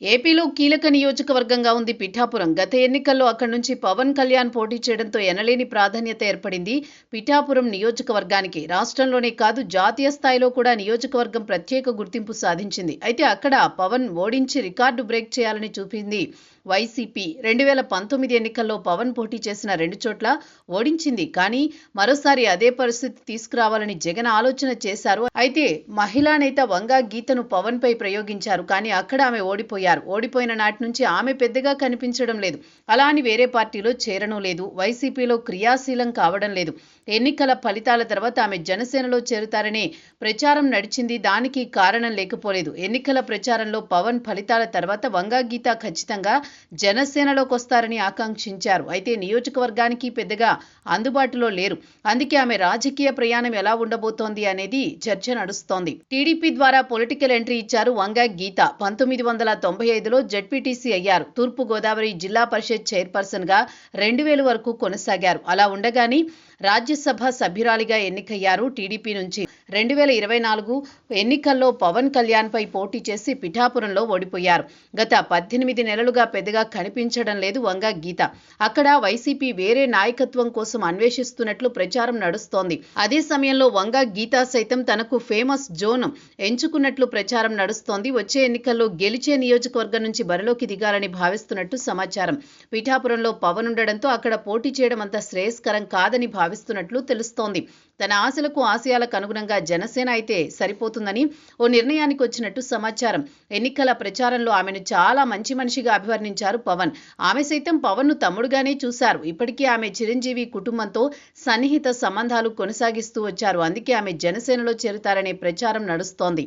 ఏపీలో కీలక నియోజకవర్గంగా ఉంది పిఠాపురం. గత ఎన్నికల్లో అక్కడి నుంచి పవన్ కళ్యాణ్ పోటీ చేయడంతో ఎనలేని ప్రాధాన్యత ఏర్పడింది పిఠాపురం నియోజకవర్గానికి. రాష్ట్రంలోనే కాదు జాతీయ స్థాయిలో కూడా నియోజకవర్గం ప్రత్యేక గుర్తింపు సాధించింది. అయితే అక్కడ పవన్ ఓడించి రికార్డు బ్రేక్ చేయాలని చూపింది వైసీపీ. 2019 ఎన్నికల్లో పవన్ పోటీ చేసిన 2 చోట్ల ఓడించింది. కానీ మరోసారి అదే పరిస్థితి తీసుకురావాలని జగన్ ఆలోచన చేశారు. అయితే మహిళా నేత వంగా గీతను పవన్ పై ప్రయోగించారు. కానీ అక్కడ ఆమె ఓడిపోయారు. ఓడిపోయిన నాటి నుంచి ఆమె పెద్దగా కనిపించడం లేదు. అలా అని వేరే పార్టీలో చేరడం లేదు. వైసీపీలో క్రియాశీలం కావడం లేదు. ఎన్నికల ఫలితాల తర్వాత ఆమె జనసేనలో చేరుతారనే ప్రచారం నడిచింది. దానికి కారణం లేకపోలేదు. ఎన్నికల ప్రచారంలో పవన్ ఫలితాల తర్వాత వంగా గీత ఖచ్చితంగా జనసేనలోకి వస్తారని ఆకాంక్షించారు. అయితే నియోజకవర్గానికి పెద్దగా అందుబాటులో లేరు. అందుకే ఆమె రాజకీయ ప్రయాణం ఎలా ఉండబోతోంది అనేది చర్చ నడుస్తోంది. టీడీపీ ద్వారా పొలిటికల్ ఎంట్రీ ఇచ్చారు వంగా గీత. 1995లో జెడ్పీటీసీ అయ్యారు. తూర్పు గోదావరి జిల్లా పరిషత్ చైర్పర్సన్ గా 2000 వరకు కొనసాగారు. అలా ఉండగానే రాజ్యసభ సభ్యురాలిగా ఎన్నికయ్యారు. టీడీపీ నుంచి 2024 ఎన్నికల్లో పవన్ కళ్యాణ్ పై పోటీ చేసి పిఠాపురంలో ఓడిపోయారు. గత 18 నెలలుగా పెద్దగా కనిపించడం లేదు వంగా గీత. అక్కడ వైసీపీ వేరే నాయకత్వం కోసం అన్వేషిస్తున్నట్లు ప్రచారం నడుస్తోంది. అదే సమయంలో వంగా గీత సైతం తనకు ఫేమస్ జోన్ ఎంచుకున్నట్లు ప్రచారం నడుస్తోంది. వచ్చే ఎన్నికల్లో గెలిచే నియోజకవర్గం నుంచి బరిలోకి దిగాలని భావిస్తున్నట్టు సమాచారం. పిఠాపురంలో పవన్ ఉండడంతో అక్కడ పోటీ చేయడం అంత శ్రేయస్కరం కాదని భావిస్తున్నట్లు తెలుస్తోంది. తన ఆశలకు ఆశయాలకు అనుగుణంగా జనసేన అయితే సరిపోతుందని ఓ నిర్ణయానికి వచ్చినట్టు సమాచారం. ఎన్నికల ప్రచారంలో ఆమెను చాలా మంచి మనిషిగా అభివర్ణించారు పవన్. ఆమె సైతం పవన్ను తమ్ముడుగానే చూశారు. ఇప్పటికీ ఆమె చిరంజీవి కుటుంబంతో సన్నిహిత సంబంధాలు కొనసాగిస్తూ వచ్చారు. అందుకే ఆమె జనసేనలో చేరుతారనే ప్రచారం నడుస్తోంది.